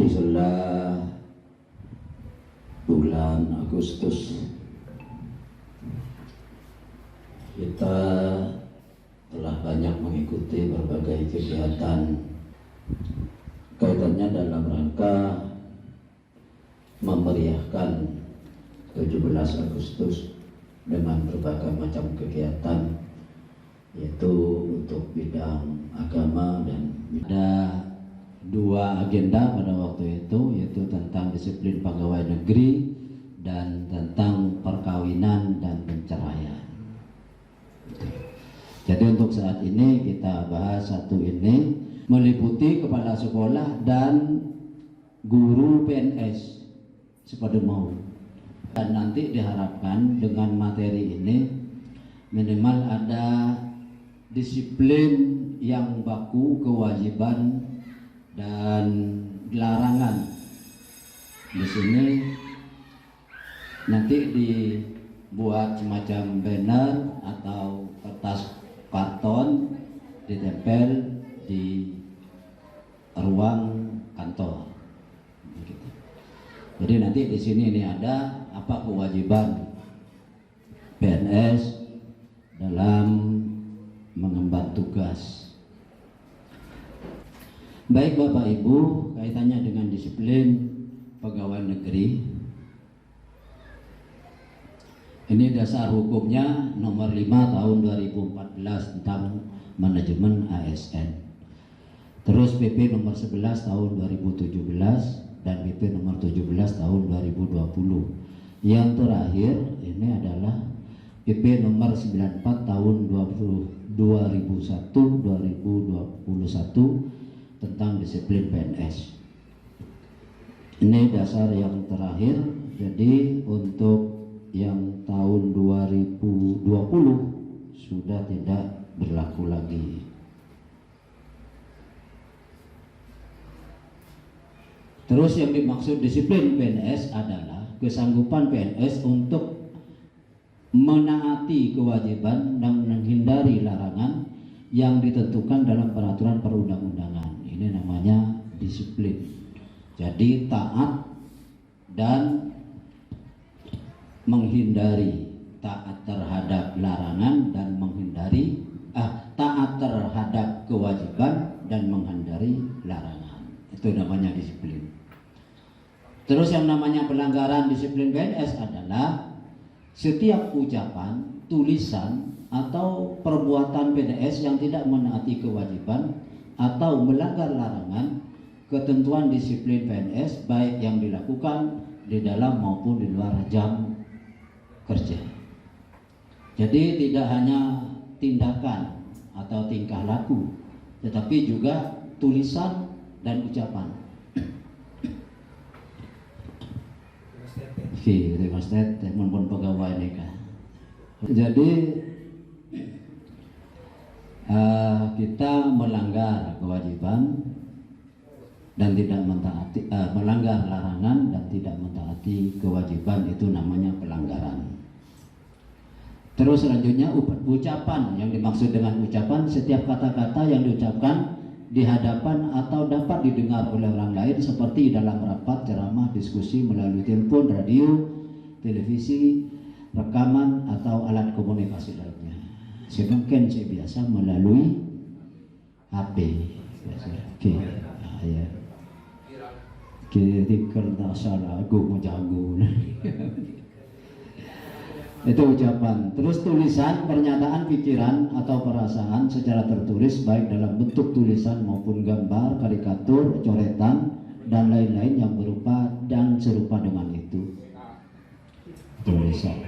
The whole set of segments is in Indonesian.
setelah bulan Agustus kita telah banyak mengikuti berbagai kegiatan kaitannya dalam rangka memeriahkan 17 Agustus dengan berbagai macam kegiatan, yaitu untuk bidang agama, dan ada dua agenda pada waktu itu, yaitu tentang disiplin pegawai negeri dan tentang perkawinan dan penceraian. Jadi untuk saat ini kita bahas satu ini, meliputi kepala sekolah dan guru PNS sepada mau. Dan nanti diharapkan dengan materi ini minimal ada disiplin yang baku, kewajiban dan larangan. Di sini nanti dibuat semacam banner atau kertas karton ditempel di ruang kantor. Jadi nanti di sini ini ada apa kewajiban PNS dalam mengemban tugas. Baik Bapak Ibu, kaitannya dengan disiplin pegawai negeri. Ini dasar hukumnya nomor 5 tahun 2014 tentang manajemen ASN. Terus PP nomor 11 tahun 2017 dan PP nomor 17 tahun 2020. Yang terakhir ini adalah PP nomor 94 tahun 2001 tentang disiplin PNS. Ini dasar yang terakhir. Jadi untuk yang tahun 2020 sudah tidak berlaku lagi. Terus yang dimaksud disiplin PNS adalah kesanggupan PNS untuk menaati kewajiban dan menghindari larangan yang ditentukan dalam peraturan perundang-undangan. Ini namanya disiplin. Jadi taat dan menghindari, taat terhadap larangan dan menghindari taat terhadap kewajiban dan menghindari larangan. Itu namanya disiplin. Terus yang namanya pelanggaran disiplin PNS adalah setiap ucapan, tulisan, atau perbuatan PNS yang tidak menaati kewajiban atau melanggar larangan ketentuan disiplin PNS, baik yang dilakukan di dalam maupun di luar jam kerja. Jadi tidak hanya tindakan atau tingkah laku, tetapi juga tulisan dan ucapan. Terima kasih, teman-teman pegawai ini kan. Jadi kita melanggar kewajiban dan tidak mentaati, melanggar larangan dan tidak mentaati kewajiban, itu namanya pelanggaran. Terus selanjutnya ucapan. Yang dimaksud dengan ucapan, setiap kata-kata yang diucapkan di hadapan atau dapat didengar oleh orang lain, seperti dalam rapat, ceramah, diskusi, melalui telepon, radio, televisi, rekaman, atau alat komunikasi lainnya. Sedangkan saya biasa melalui HP. Oke, ya. Kita kerja salah, aku mau jago. Itu ucapan. Terus tulisan, pernyataan, pikiran atau perasaan secara tertulis, baik dalam bentuk tulisan maupun gambar, karikatur, coretan, dan lain-lain yang berupa dan serupa dengan itu. Tulisan.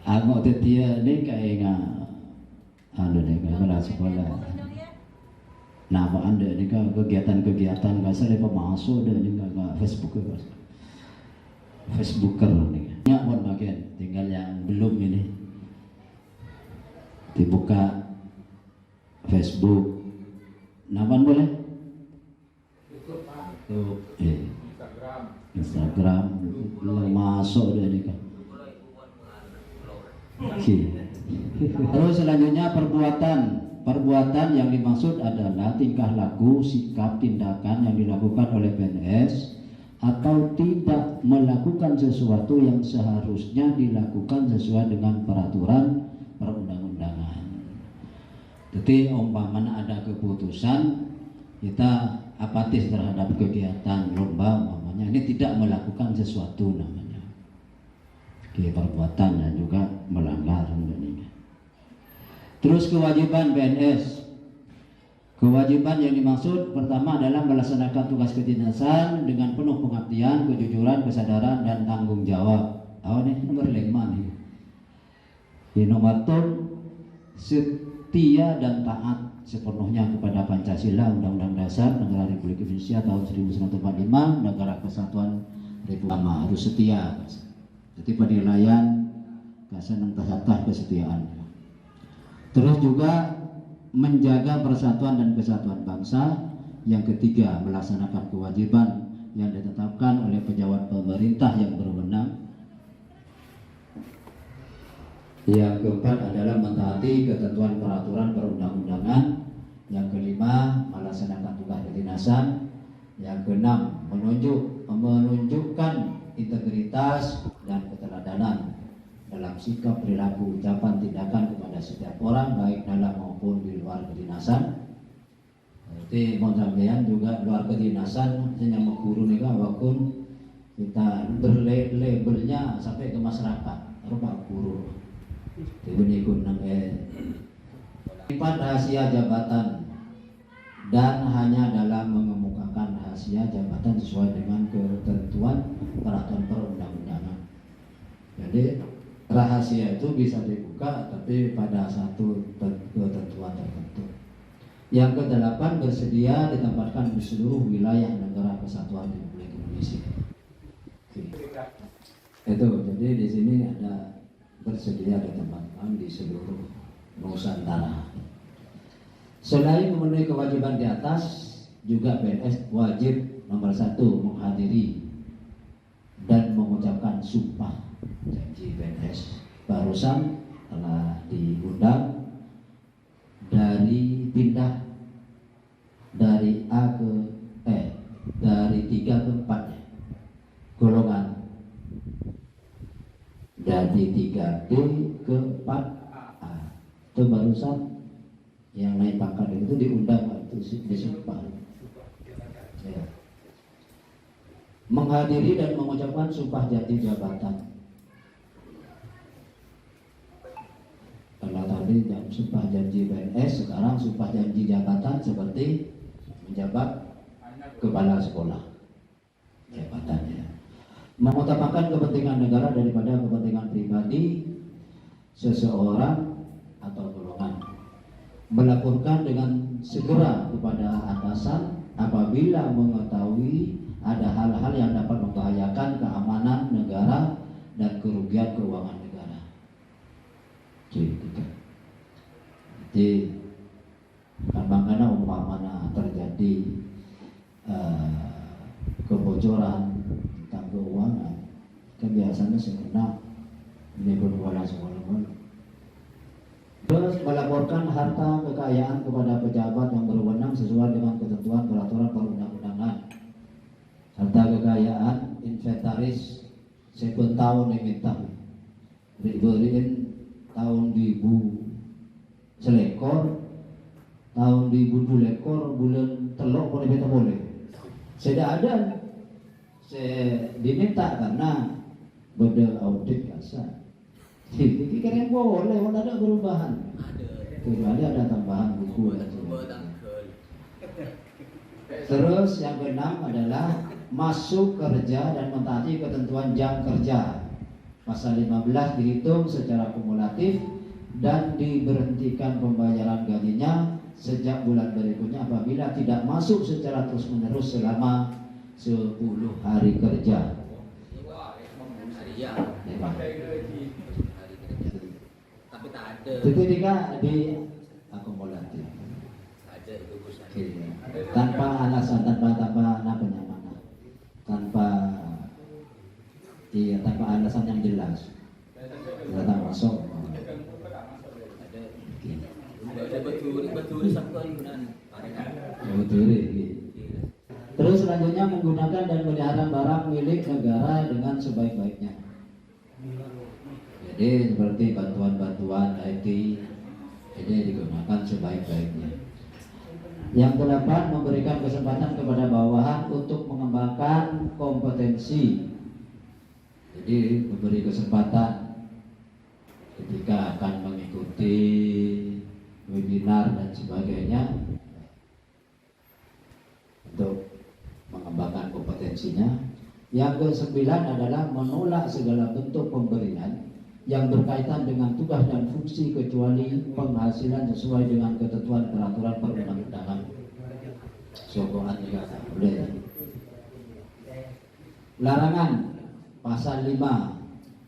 Aku tetia ni kayak kalau sekolah. Nah, apa anda ni kegiatan-kegiatan kasar lepas masuk dan ni Facebook ke Facebooker ni. Ya, pun bagian tinggal yang belum ini dibuka Facebook. Napan boleh? YouTube, Instagram belum masuk dia ni kan. Terus selanjutnya perbuatan perbuatan yang dimaksud adalah tingkah laku, sikap, tindakan yang dilakukan oleh PNS atau tidak melakukan sesuatu yang seharusnya dilakukan sesuai dengan peraturan perundang-undangan. Jadi umpamanya ada keputusan kita apatis terhadap kegiatan lomba, umpamanya ini tidak melakukan sesuatu namanya perbuatan dan juga melanggar ini. Terus kewajiban PNS. Kewajiban yang dimaksud pertama adalah melaksanakan tugas kedinasan dengan penuh pengabdian, kejujuran, kesadaran, dan tanggung jawab. Ini nomor 5 nih. Di nomor 4, setia dan taat sepenuhnya kepada Pancasila, Undang-Undang Dasar Negara Republik Indonesia tahun 1945, Negara Kesatuan Republik Indonesia. Harus setia. Jadi penilaian kesenang tasatah kesetiaan. Terus juga menjaga persatuan dan kesatuan bangsa. Yang ketiga, melaksanakan kewajiban yang ditetapkan oleh pejabat pemerintah yang berwenang. Yang keempat adalah mentaati ketentuan peraturan perundang-undangan. Yang kelima, melaksanakan tugas kedinasan. Yang keenam, menunjukkan integritas dan keteladanan dalam sikap, perilaku, ucapan, tindakan kepada setiap orang, baik dalam maupun di luar kedinasan. Jadi sampeyan juga luar kedinasan hanya guru nih walaupun kita berlabelnya sampai ke masyarakat, rupa guru. Ini ikut simpan rahasia jabatan dan hanya dalam mengemukakan rahasia jabatan sesuai dengan ketentuan peraturan perundang-undangan. Jadi rahasia itu bisa dibuka tapi pada satu ketentuan tertentu. Yang kedelapan, bersedia ditempatkan di seluruh wilayah negara kesatuan Republik Indonesia. Itu jadi di sini ada bersedia ditempatkan di seluruh Nusantara. Selain memenuhi kewajiban di atas, juga PNS wajib nomor 1 menghadiri dan mengucapkan sumpah janji PNS. Barusan telah diundang dari pindah dari A ke dari 3 ke 4 golongan, dari 3D ke 4A. Itu barusan yang naik pangkat itu diundang, itu disumpah. Ya. Menghadiri dan mengucapkan sumpah janji jabatan. Kalau tadi sumpah janji PNS, sekarang sumpah janji jabatan seperti menjabat kepala sekolah jabatannya. Mengutamakan kepentingan negara daripada kepentingan pribadi seseorang atau golongan. Melaporkan dengan segera kepada atasan apabila mengetahui ada hal-hal yang dapat membahayakan keamanan negara dan kerugian keuangan negara. Jadi karena umpamanya terjadi kebocoran tentang keuangan, kan biasanya sebenarnya menyebut wala sekolah. Terus melaporkan harta kekayaan kepada pejabat yang berwenang sesuai dengan ketentuan peraturan perundang-undangan. Harta kekayaan inventaris 7 tahun diminta diberiin tahun 1000 selekor, tahun 1000 lekor, bulan telok boleh beta boleh. Saya ada saya diminta karena beda audit kasar. Jadi kira boleh, ada perubahan. Kecuali ada tambahan buku. Terus yang keenam adalah masuk kerja dan mentaati ketentuan jam kerja. Pasal 15 dihitung secara kumulatif dan diberhentikan pembayaran gajinya sejak bulan berikutnya apabila tidak masuk secara terus-menerus selama 10 hari kerja. Tapi tak ada. Ketika di akumulatif. Ada itu tanpa alasan, tanpa penyamanan, tanpa alasan yang jelas. Tidak masuk. Betul. Terus selanjutnya menggunakan dan melihara barang milik negara dengan sebaik-baiknya. Jadi seperti bantuan-bantuan IT ini digunakan sebaik-baiknya. Yang ke-8, memberikan kesempatan kepada bawahan untuk mengembangkan kompetensi. Jadi memberi kesempatan ketika akan mengikuti webinar dan sebagainya untuk mengembangkan kompetensinya. Yang ke-9 adalah menolak segala bentuk pemberian yang berkaitan dengan tugas dan fungsi kecuali penghasilan sesuai dengan ketentuan peraturan perundang-undangan. Sokongan juga tak boleh. Larangan pasal 5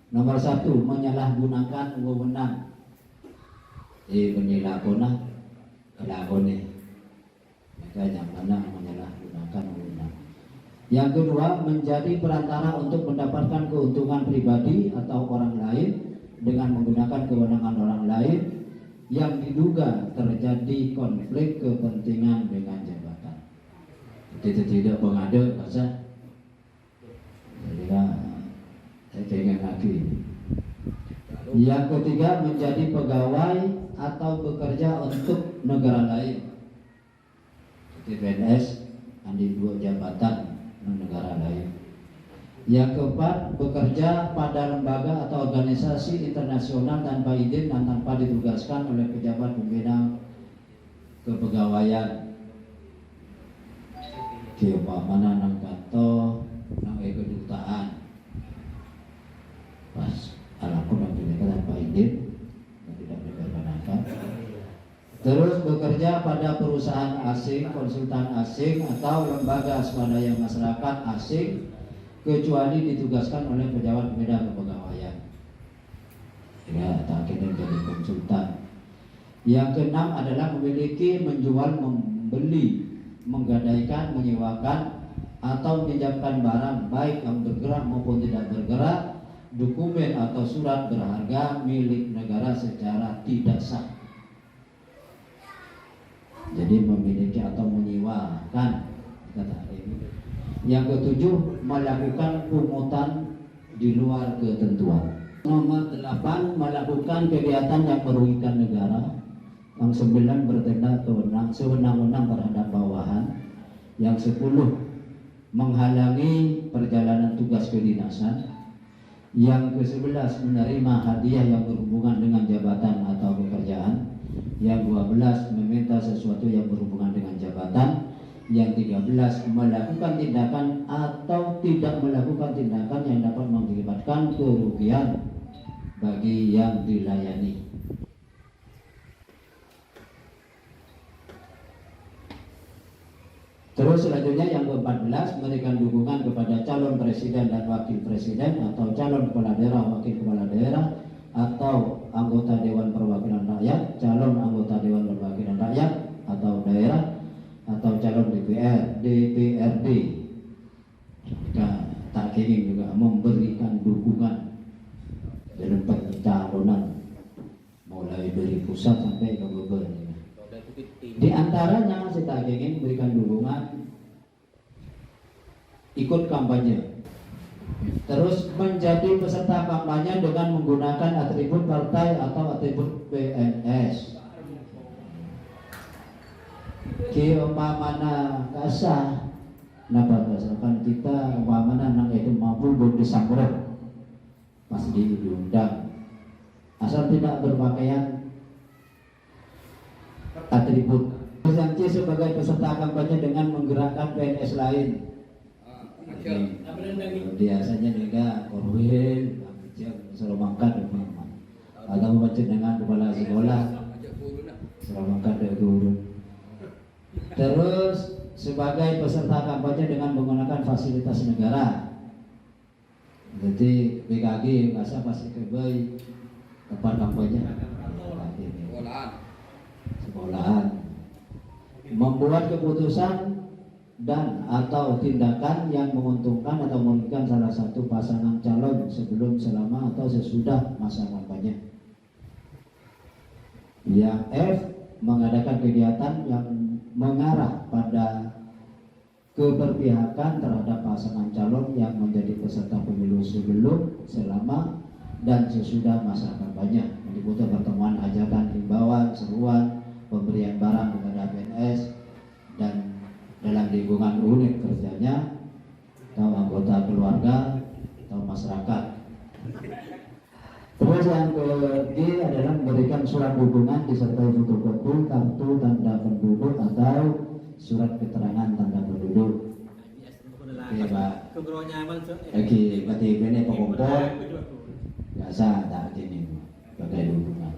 nomor 1, menyalahgunakan wewenang. Menilakona lakone. Maka yang mana menyalahgunakan wewenang. Yang kedua, menjadi perantara untuk mendapatkan keuntungan pribadi atau orang lain dengan menggunakan kewenangan orang lain yang diduga terjadi konflik kepentingan dengan jabatan. Itu tidak mengada bahasa. Jadi saya ingin lagi. Yang ketiga, menjadi pegawai atau bekerja untuk negara lain. Seperti PNS, andi dua jabatan negara lain. Yang keempat, bekerja pada lembaga atau organisasi internasional tanpa izin dan tanpa ditugaskan oleh pejabat pembina kepegawaian. Mana nang kantor, nang kedutaan. Pas alakun dan mereka tanpa izin dan tidak diperkenankan. Terus bekerja pada perusahaan asing, konsultan asing atau lembaga swadaya masyarakat asing kecuali ditugaskan oleh pejabat pembina kepegawaian. Ya, tak kena jadi konsultan. Yang keenam adalah memiliki, menjual, membeli, menggadaikan, menyewakan atau meminjamkan barang baik yang bergerak maupun tidak bergerak, dokumen atau surat berharga milik negara secara tidak sah. Jadi memiliki atau menyewakan kata ini. Yang ketujuh, melakukan pungutan di luar ketentuan. Nomor 8, melakukan kegiatan yang merugikan negara. Yang 9, bertindak sewenang-wenang terhadap bawahan. Yang 10, menghalangi perjalanan tugas kedinasan. Yang ke-11, menerima hadiah yang berhubungan dengan jabatan atau pekerjaan. Yang 12, meminta sesuatu yang berhubungan dengan jabatan. Yang 13, melakukan tindakan atau tidak melakukan tindakan yang dapat mengakibatkan kerugian bagi yang dilayani. Terus selanjutnya yang ke-14, memberikan dukungan kepada calon presiden dan wakil presiden atau calon kepala daerah, wakil kepala daerah atau anggota Dewan Perwakilan Rakyat, calon anggota Dewan Perwakilan Rakyat atau daerah atau calon DPR, DPRD. Kita tak ingin juga memberikan dukungan dalam pencalonan mulai dari pusat sampai ke bawah. Di antaranya kita ingin memberikan dukungan ikut kampanye. Terus menjadi peserta kampanye dengan menggunakan atribut partai atau atribut PNS. Umpamana kasah, napa berdasarkan kita umpamana nang itu mampu berdisanggup pas diundang, asal tidak berpakaian atribut. Yang sebagai peserta kampanye dengan menggerakkan PNS lain. Biasanya juga korwil, Seromangkat atau macam dengan kepala sekolah, Seromangkat dari guru. Terus sebagai peserta kampanye dengan menggunakan fasilitas negara. Jadi BKG nggak pasti kebaik tempat kampanye. Sekolahan. Membuat keputusan dan atau tindakan yang menguntungkan atau merugikan salah satu pasangan calon sebelum, selama atau sesudah masa kampanye. Yang F, mengadakan kegiatan yang mengarah pada keberpihakan terhadap pasangan calon yang menjadi peserta pemilu sebelum, selama, dan sesudah masa kampanye, meliputi pertemuan, ajakan, himbauan, seruan, pemberian barang kepada PNS dan dalam lingkungan unit kerjanya atau anggota keluarga atau masyarakat. Terus yang ketiga adalah memberikan surat dukungan disertai fotokopi kartu tanda penduduk atau surat keterangan tanda penduduk. Oke Pak. Oke, berarti ini pengumpul biasa tak ini sebagai dukungan.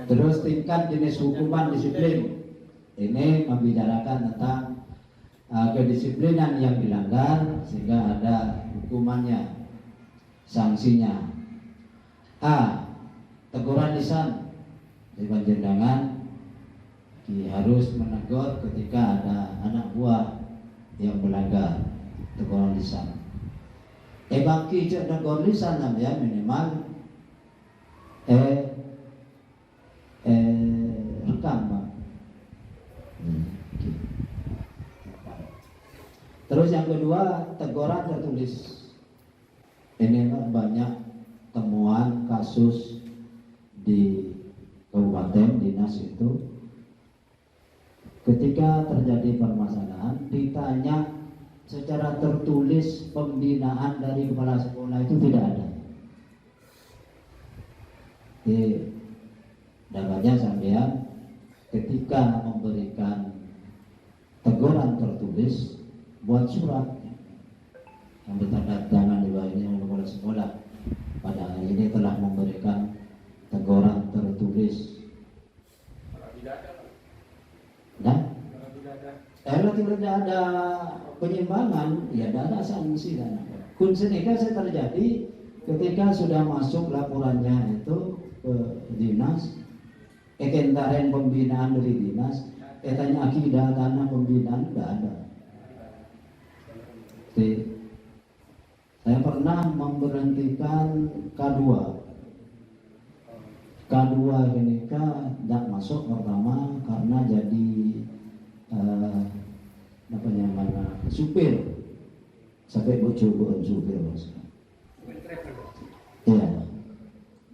Terus tingkat jenis hukuman disiplin. Ini membicarakan tentang kedisiplinan yang dilanggar sehingga ada hukumannya, sanksinya. A. Teguran lisan. Dewan jendangan harus menegur ketika ada anak buah yang melanggar, teguran lisan. Baki cek tegur lisan ya minimal rekam Pak. Terus yang kedua, teguran tertulis. Ini banyak temuan kasus di kabupaten dinas itu, ketika terjadi permasalahan ditanya secara tertulis pembinaan dari kepala sekolah itu tidak ada. Dapatnya sampean ketika memberikan teguran tertulis buat surat yang bertanda tangan di bawahnya oleh kepala sekolah, pada hari ini telah memberikan teguran tertulis. Nah, kalau tidak ada penyimpangan, ya tidak ada sanksi dan kunsenika saya terjadi ketika sudah masuk laporannya itu ke dinas, kentaren pembinaan dari dinas, katanya akidah tanah pembinaan tidak ada. Saya pernah memberhentikan K2 ini tidak masuk pertama karena jadi supir sampai bocor supir ya.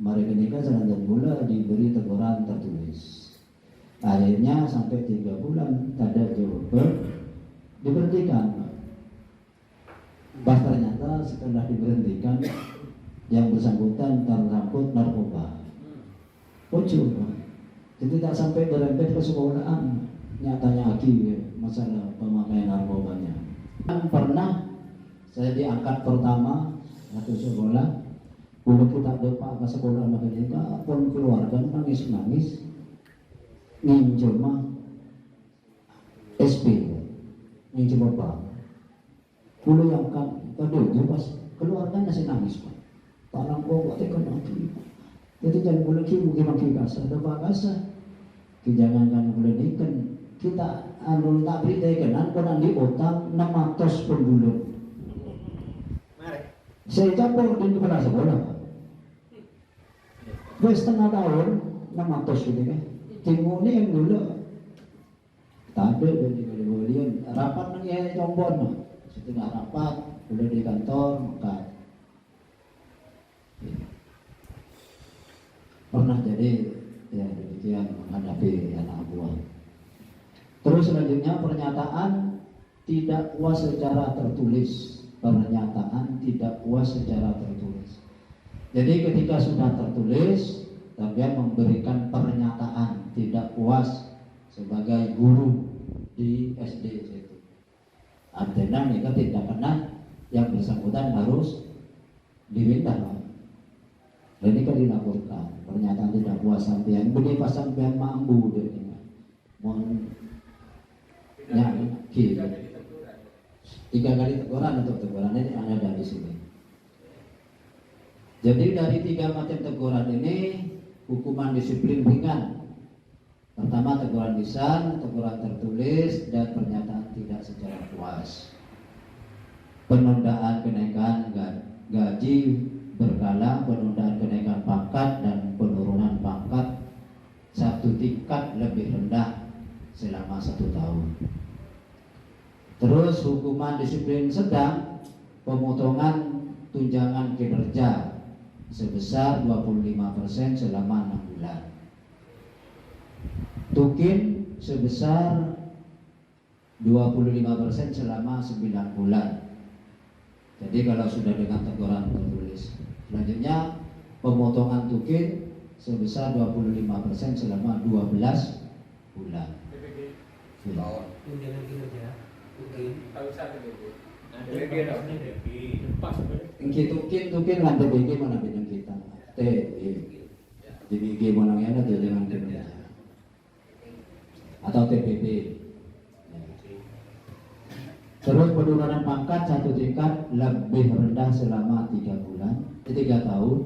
Mari ini kan selanjutnya mula diberi teguran tertulis, akhirnya sampai 3 bulan tak ada jawaban, diberhentikan. Pas ternyata setelah diberhentikan yang bersangkutan tersangkut narkoba. Bocor, jadi tak sampai berempet ke sekolahan. Nyatanya lagi masalah pemakaian narkobanya. Pernah saya diangkat pertama satu sekolah, boleh kita lupa ke sekolah makanya pun keluarga nangis nginjem SP, nginjem bapak. Boleh yang kan kado pas keluarga masih nangis Pak. Parang kok tekan lagi. Jadi jangan boleh mungkin kasar, dapat kasar. Jangan boleh ikan. Kita anu tak beri tekenan pernah di utang 600 per bulan. Saya campur di kepala sekolah Pak. Setengah tahun 600 gitu kan. Timur ini yang dulu tak ada dari beliau rapat nang ya combon. Setengah rapat boleh di kantor maka pernah jadi ya demikian menghadapi anak buah. Terus selanjutnya pernyataan tidak puas secara tertulis. Pernyataan tidak puas secara tertulis. Jadi ketika sudah tertulis, dia memberikan pernyataan tidak puas sebagai guru di SD itu. Artinya mereka tidak pernah yang bersangkutan harus diminta. Jadi kan dilaporkan pernyataan tidak puas sampean, beri pasang sampean mampu deh. Mohon ya, gitu. 3 kali teguran untuk teguran ini ada di sini. Jadi dari 3 macam teguran ini hukuman disiplin ringan. Pertama teguran lisan, teguran tertulis, dan pernyataan tidak secara puas. Penundaan kenaikan gaji berkala, penundaan kenaikan pangkat dan penurunan pangkat satu tingkat lebih rendah selama 1 tahun. Terus hukuman disiplin sedang, pemotongan tunjangan kinerja sebesar 25% selama 6 bulan. Tukin sebesar 25% selama 9 bulan. Jadi kalau sudah dengan teguran tertulis. Selanjutnya pemotongan tukin sebesar 25% selama 12 bulan. Tunjangan kinerja. Tukin kan TBG mana bidang kita. TBG mana yang ada tunjangan kinerja. Atau TPP. Terus penurunan pangkat 1 tingkat lebih rendah selama 3 tahun.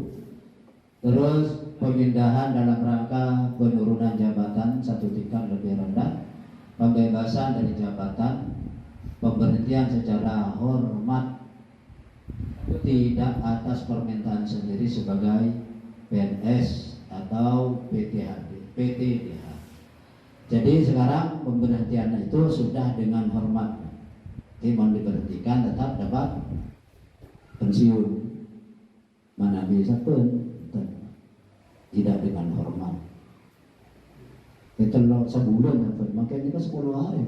Terus pemindahan dalam rangka penurunan jabatan 1 tingkat lebih rendah. Pembebasan dari jabatan, pemberhentian secara hormat tidak atas permintaan sendiri sebagai PNS atau PTDH. Jadi sekarang pemberhentian itu sudah dengan hormat. Jadi mau diberhentikan tetap dapat pensiun. Mana bisa pun tidak dengan hormat. Kita sebulan dapat, makanya kita 10 hari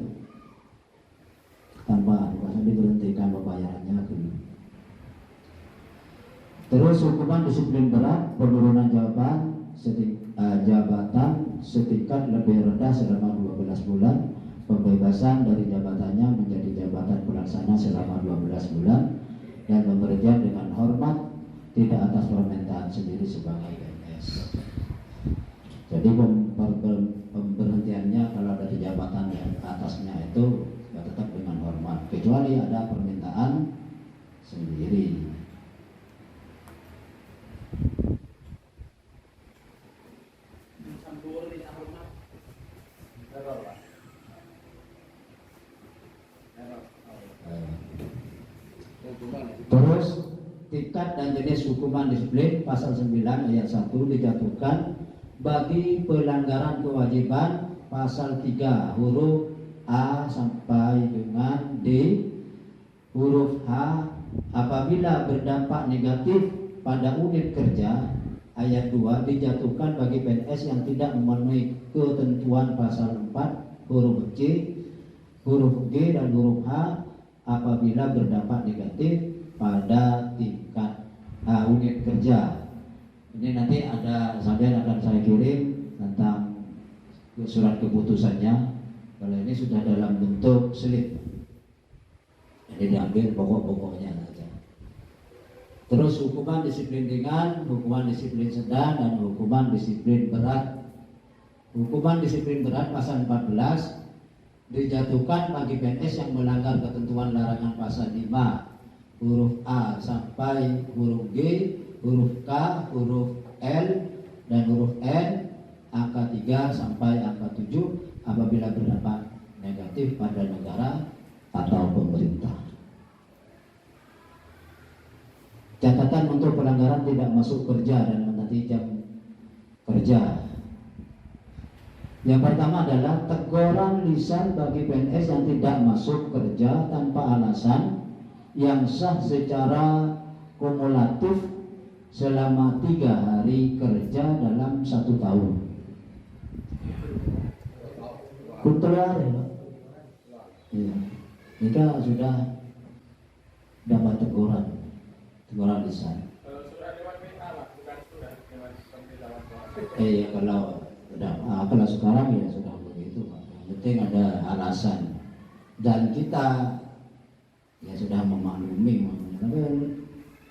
tanpa diberhentikan pembayarannya dulu. Terus hukuman disiplin berat, penurunan jabatan setingkat lebih rendah selama 12 bulan, pembebasan dari jabatannya menjadi jabatan pelaksana selama 12 bulan, dan pemberhentian dengan hormat tidak atas permintaan sendiri sebagai PNS. Jadi pemberhentiannya kalau dari jabatan yang atasnya itu ya tetap dengan hormat, kecuali ada permintaan sendiri. Terus tingkat dan jenis hukuman disiplin pasal 9 ayat 1 dijatuhkan bagi pelanggaran kewajiban pasal 3 huruf A sampai dengan D, huruf H apabila berdampak negatif pada unit kerja. Ayat 2 dijatuhkan bagi PNS yang tidak memenuhi ketentuan pasal 4 huruf C, huruf G dan huruf H apabila berdampak negatif pada tingkat unit kerja. Ini nanti akan saya kirim tentang surat keputusannya. Kalau ini sudah dalam bentuk slip, jadi diambil pokok-pokoknya saja. Terus hukuman disiplin ringan, hukuman disiplin sedang, dan hukuman disiplin berat. Hukuman disiplin berat pasal 14 dijatuhkan bagi PNS yang melanggar ketentuan larangan pasal 5 huruf A sampai huruf G, huruf K, huruf L, dan huruf N, angka 3 sampai angka 7 apabila berdampak negatif pada negara atau pemerintah. Catatan untuk pelanggaran tidak masuk kerja dan mentaati jam kerja. Yang pertama adalah teguran lisan bagi PNS yang tidak masuk kerja tanpa alasan yang sah secara kumulatif selama 3 hari kerja dalam 1 tahun. Kuntular ya, iya. Jika sudah dapat teguran lisan. Kalau sekarang ya sudah begitu. Yang penting ada alasan dan kita ya sudah memaklumi. Tapi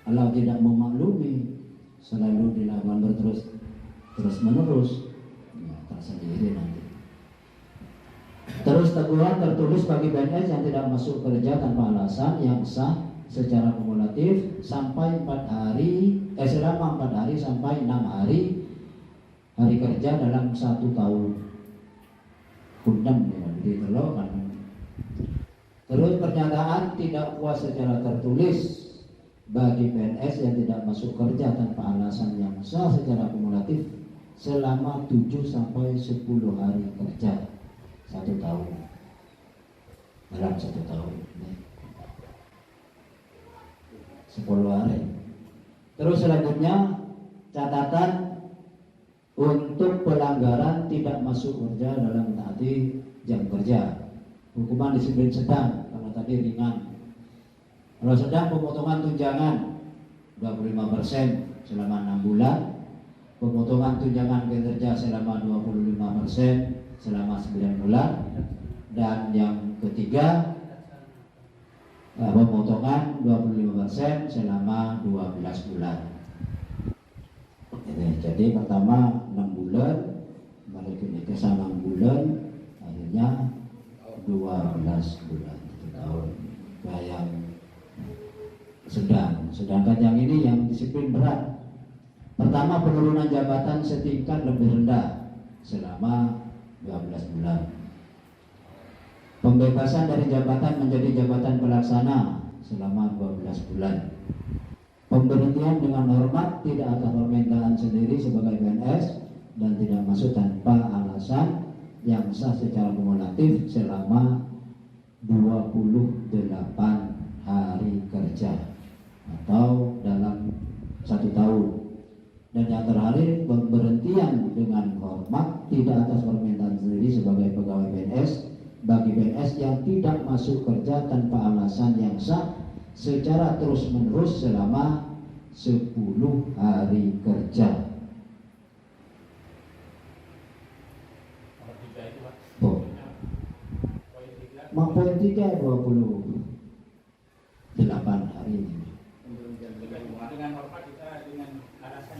kalau tidak memaklumi selalu dilakukan terus menerus, ya tersendiri nanti. Terus teguran tertulis bagi PNS yang tidak masuk kerja tanpa alasan yang sah secara kumulatif sampai 4 hari selama 4 hari sampai 6 hari kerja dalam 1 tahun. Kundam ya, ditelurkan. Terus pernyataan tidak puas secara tertulis bagi PNS yang tidak masuk kerja tanpa alasan yang sah secara kumulatif selama 7 sampai 10 hari kerja 1 tahun, dalam 1 tahun 10 hari. Terus selanjutnya catatan untuk pelanggaran tidak masuk kerja dalam mentaati jam kerja. Hukuman disiplin sedang, karena tadi ringan. Kalau sedang, pemotongan tunjangan 25% selama 6 bulan, pemotongan tunjangan kinerja selama 25% selama 9 bulan, dan yang ketiga pemotongan 25% selama 12 bulan. Jadi pertama 6 bulan, balik ke 6 bulan, akhirnya 12 bulan, 1 tahun. Nah, yang sedangkan yang ini yang disiplin berat. Pertama, penurunan jabatan setingkat lebih rendah selama 12 bulan. Pembebasan dari jabatan menjadi jabatan pelaksana selama 12 bulan. Pemberhentian dengan hormat tidak atas permintaan sendiri sebagai PNS dan tidak masuk tanpa alasan yang sah secara kumulatif selama 28 hari kerja atau dalam 1 tahun. Dan yang terakhir, pemberhentian dengan hormat tidak atas permintaan sendiri sebagai pegawai PNS bagi PNS yang tidak masuk kerja tanpa alasan yang sah secara terus-menerus selama 10 hari kerja. Poin 3 28 hari. Dengan hormat kita dengan alasan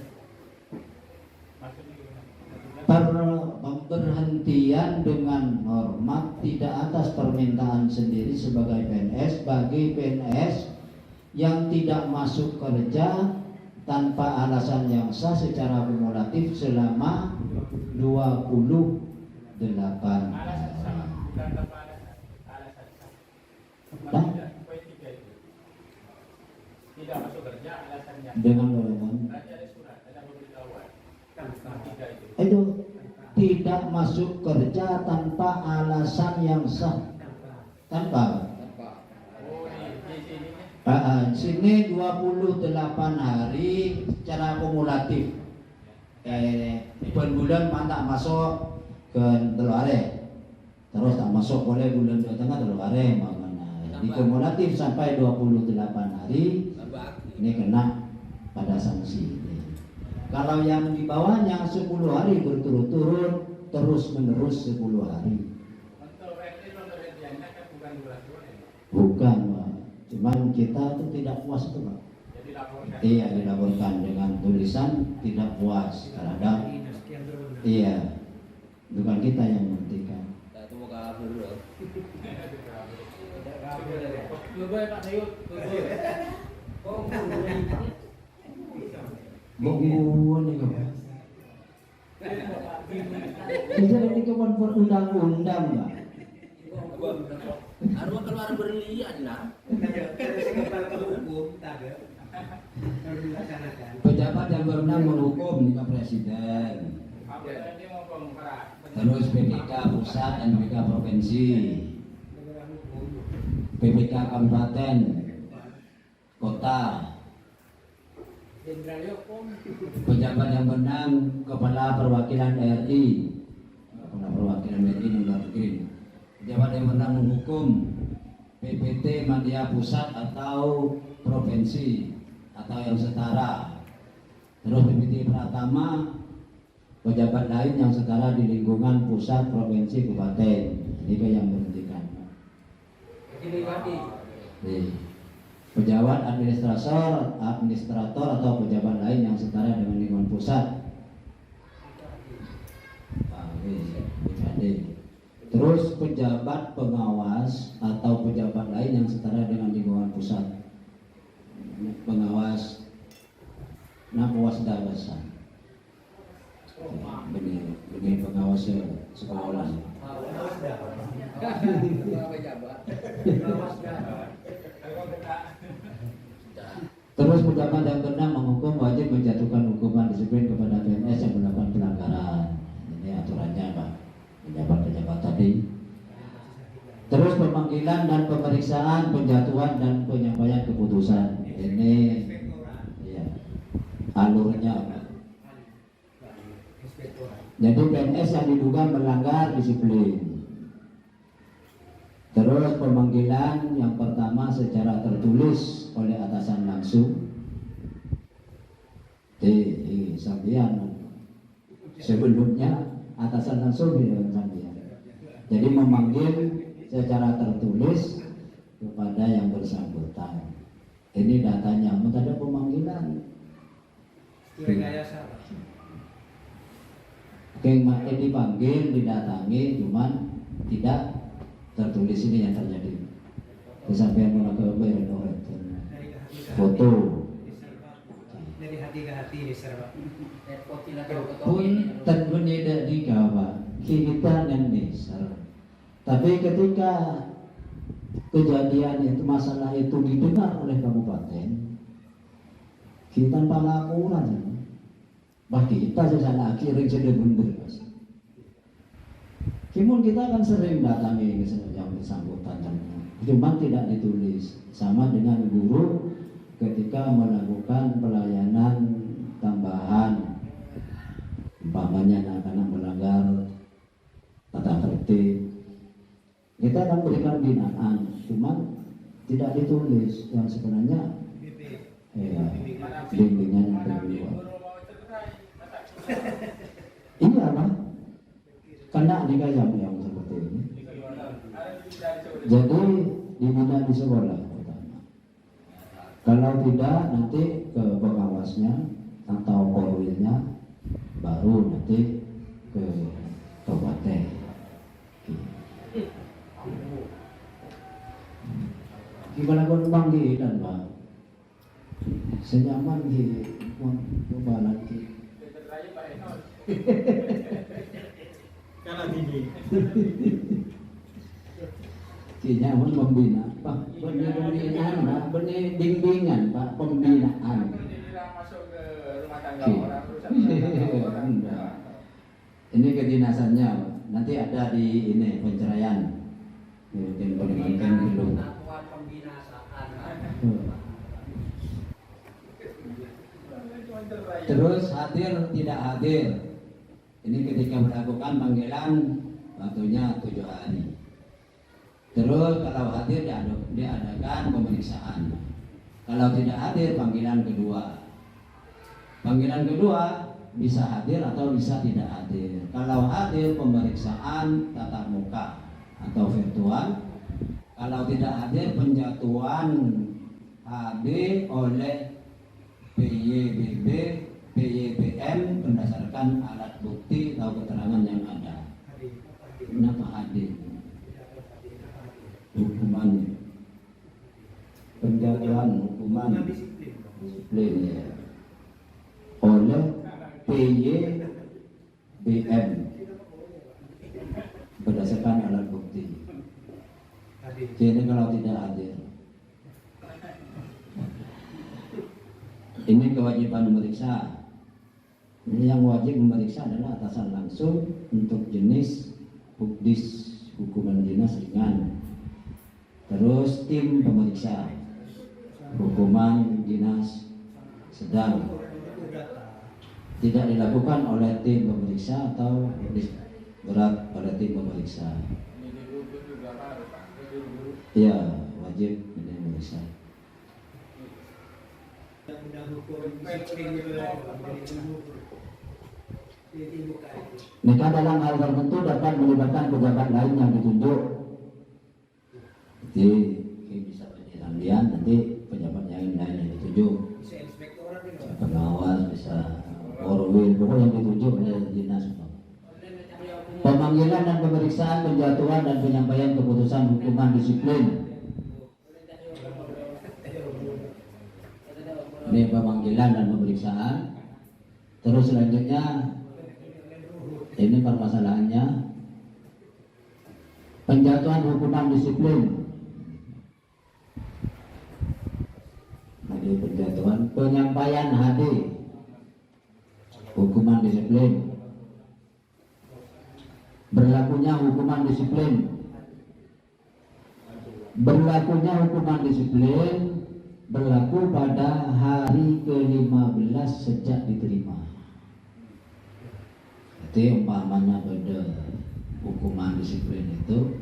pemberhentian dengan hormat tidak atas permintaan sendiri sebagai PNS bagi PNS yang tidak masuk kerja tanpa alasan yang sah secara kumulatif selama 28 hari. Tidak masuk kerja alasannya Dengan dorongan ada surat, ada pemberitahuan. itu tidak masuk kerja tanpa alasan yang sah. Tanpa sini 28 hari secara kumulatif. Bulan tak masuk ke telare, terus tak masuk boleh bulan 2 tengah telare, di kumulatif sampai 28 hari ini kena pada sanksi. Kalau yang di bawahnya 10 hari berturut-turut terus menerus 10 hari. Untuk pemberhentiannya kan bukan durasi. Bukan, Pak. Cuman kita tuh tidak puas itu, Pak. Jadi laporkan. Iya, dilaporkan dengan tulisan tidak puas terhadap. Iya. Bukan kita yang menghentikan. Itu mau kabur loh. Pak Sayud. Bukuan ini, Pak. Bisa ini kewan perundang-undang, Pak. Harus keluar berlian lah. Pejabat yang berwenang menghukum Pak Presiden. Terus PPK pusat dan PPK provinsi, PPK kabupaten, kota. Pejabat yang berwenang kepala perwakilan RI, kepala perwakilan RI nomor negeri. Pejabat yang berwenang menghukum PPT media pusat atau provinsi atau yang setara. Terus PPT Pratama, pejabat lain yang setara di lingkungan pusat, provinsi, kabupaten. Ini yang berhentikan. Pejabat administrator atau pejabat lain yang setara dengan lingkungan pusat. Terus pejabat pengawas atau pejabat lain yang setara dengan lingkungan pusat. Pengawas pengawas daerah. Ini pengawas sekolah. Terus pejabat yang berwenang menghukum wajib menjatuhkan hukuman disiplin kepada PNS yang melakukan pelanggaran. Terus pemanggilan dan pemeriksaan, penjatuhan dan penyampaian keputusan. Ini ya, alurnya apa? Jadi PNS yang diduga melanggar disiplin. Terus pemanggilan yang pertama secara tertulis oleh atasan langsung. Sambian sebelumnya atasan langsung di sambian. Jadi memanggil secara tertulis kepada yang bersangkutan. Ini datanya, mau ada pemanggilan. Oke, dipanggil, didatangi, cuman tidak tertulis. Ini yang terjadi. Kesampaian melakukan foto. Dari hati ke hati diserba. Pun tentu tidak digawa kita dan nisar. Tapi ketika kejadian itu, masalah itu didengar oleh kabupaten, kita tanpa laporan, bagi kita sesana akhirnya sudah benar. Kimun kita akan sering datangi yang bersangkutan, cuma tidak ditulis. Sama dengan guru ketika melakukan pelayanan tambahan, umpamanya anak-anak melanggar tata tertib, kita akan berikan binaan, cuman tidak ditulis. Yang sebenarnya bimbingan yang kedua. Ini apa? Kena dikayam yang seperti ini. Jadi dibina di sekolah pertama. Kalau tidak nanti ke pengawasnya atau korwilnya, baru nanti ke kabupaten. Gimana pun panggilan Pak, senyaman di balan di. Kalau tinggi. Senyaman membina Pak, benih pembinaan Pak, benih bimbingan Pak, pembinaan. Masuk ke rumah tangga orang, perusahaan orang. Ini kedinasannya Pak. Nanti ada di ini penceraian. Mungkin pendidikan belum. Terus hadir tidak hadir. Ini ketika melakukan panggilan waktunya 7 hari. Terus kalau hadir diadakan pemeriksaan. Kalau tidak hadir panggilan kedua. Panggilan kedua bisa hadir atau bisa tidak hadir. Kalau hadir pemeriksaan tatap muka atau virtual. Kalau tidak hadir penjatuhan HB oleh PYBB, PYBM berdasarkan alat bukti atau keterangan yang ada. Kenapa hadir? Hukuman penjatuhan hukuman disiplin ya, oleh PYBM berdasarkan alat bukti. Jadi kalau tidak hadir, ini kewajiban memeriksa. Ini yang wajib memeriksa adalah atasan langsung untuk jenis hukdis, hukuman dinas ringan. Terus tim pemeriksa, hukuman dinas sedang, tidak dilakukan oleh tim pemeriksa atau berat oleh tim pemeriksa. Ya, wajib memeriksa. Nikah dalam hal tertentu dapat melibatkan pejabat lain yang ditunjuk. Jadi bisa penjelasan nanti pejabat yang lain yang ditunjuk. Pengawas bisa korwil, pokoknya yang ditunjuk oleh dinas. Pemanggilan dan pemeriksaan, penjatuhan dan penyampaian keputusan hukuman disiplin. Ini pemanggilan dan pemeriksaan. Terus selanjutnya ini permasalahannya penjatuhan hukuman disiplin. Jadi penjatuhan, penyampaian HD hukuman disiplin. Berlakunya hukuman disiplin. Berlakunya hukuman disiplin berlaku pada hari ke-15 sejak diterima. Jadi umpamanya pada hukuman disiplin itu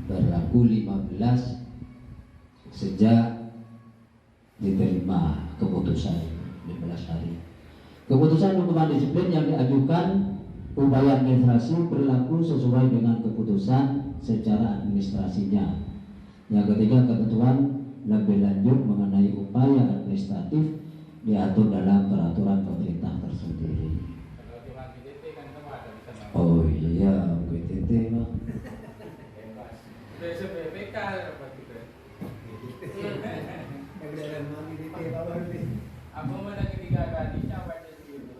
berlaku 15 sejak diterima keputusan 15 hari. Keputusan hukuman disiplin yang diajukan upaya administrasi berlaku sesuai dengan keputusan secara administrasinya. Yang ketiga, ketentuan lebih lanjut mengenai upaya administratif diatur dalam peraturan pemerintah tersendiri. Kalau cuma PDT kan kamu ada bisa Oh iya, PDT Pak. bebas. Besok BPK apa gitu. Aku mana ketiga kali sampai di situ.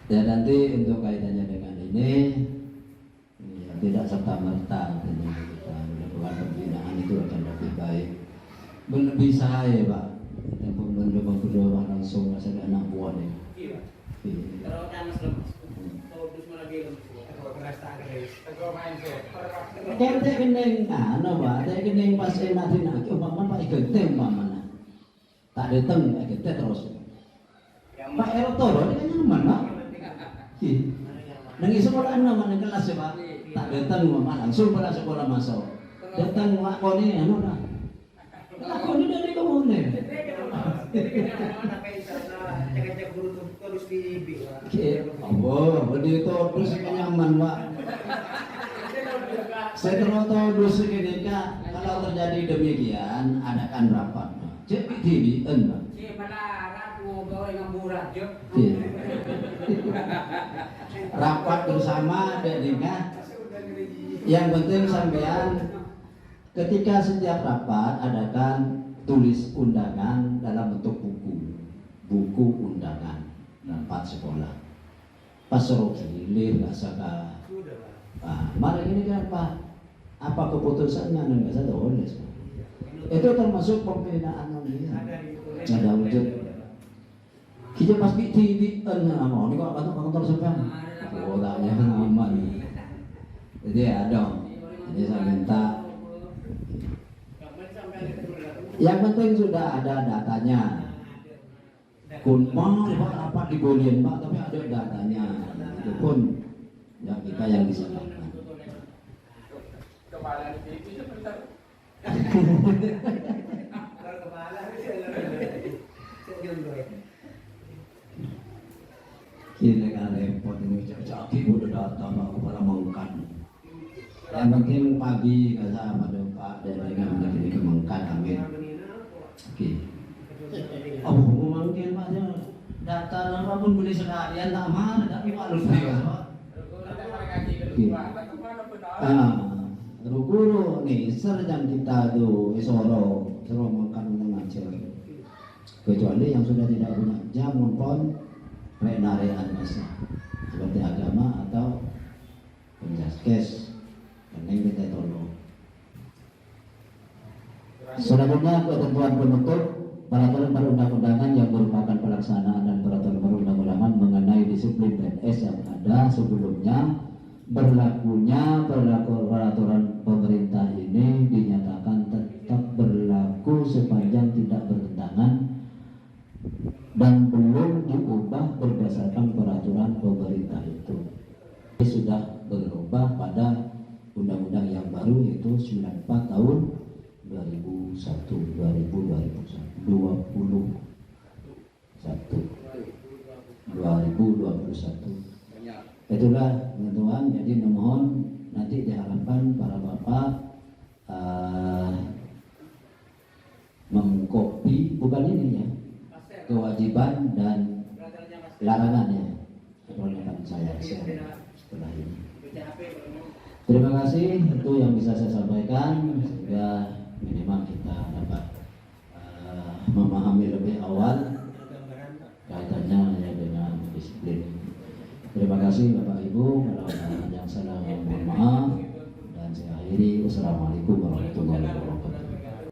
Ya nanti untuk kaitannya dengan ini ya, tidak serta merta kita melakukan pembinaan itu akan lebih baik. Bisa ya Pak. Kita pun berdoa langsung rasa anak buah nih. Iya. Iya. Kalau kan mas lemas, kalau terus mana dia Teguh mindset. Kente kening anu Pak, teh kening pas enak dinaki umpama Pak Igete umpamana. Tak dateng Pak Igete terus. Pak Eroto ini kan nyaman Pak. Nang sekolah nama nang kelas ya Pak. Tak dateng umpama langsung pada sekolah masuk. Datang Pak koni anu dah. Lah koni dari kemana? Oh, begitu terus nyaman Pak. Saya tahu terus ini Kak, kalau terjadi demikian adakan rapat. Cek TV Pak. Rapat bersama dengan yang penting sampean ketika setiap rapat adakan tulis undangan dalam bentuk buku undangan rapat sekolah. Pas hilir nggak saka. Mari ini kan Pak, apa keputusannya nggak saya tulis. Itu termasuk pembinaan ada wujud. Kita pas di nama ini kok kantor sampean. Oh, tanya aman. Jadi ada. Jadi saya minta. Yang penting sudah ada datanya. Kunmah Pak rapat diboleh Pak, tapi ada datanya. Itu pun ya kita yang bisa lakukan. Kepala di TV sebentar. Kini kan repot ini caki udah datang aku pada mengkan. Yang penting pagi kata pada Pak dan dengan menjadi kemengkan amin. Oke. Oh mungkin Pak ya datang apapun beli sekalian tak marah tapi Pak lupa ya Pak. Guru nih serjang kita tuh isoro makan mengajar. Kecuali yang sudah tidak punya jam pun renarean masa seperti agama atau penjaskes penting kita tolong. Selanjutnya ketentuan penutup peraturan perundang-undangan yang merupakan pelaksanaan dan peraturan perundang-undangan mengenai disiplin PNS yang ada sebelumnya. Berlakunya peraturan pemerintah ini dinyatakan tetap berlaku sepanjang tidak bertentangan dan belum diubah berdasarkan peraturan pemerintah itu. Ini sudah berubah pada undang-undang yang baru yaitu 94 tahun 2021. Itulah teman-teman, jadi mohon nanti diharapkan para bapak mengkopi bukan ini ya kewajiban dan larangannya kepada saya setelah ini. Terima kasih, itu yang bisa saya sampaikan.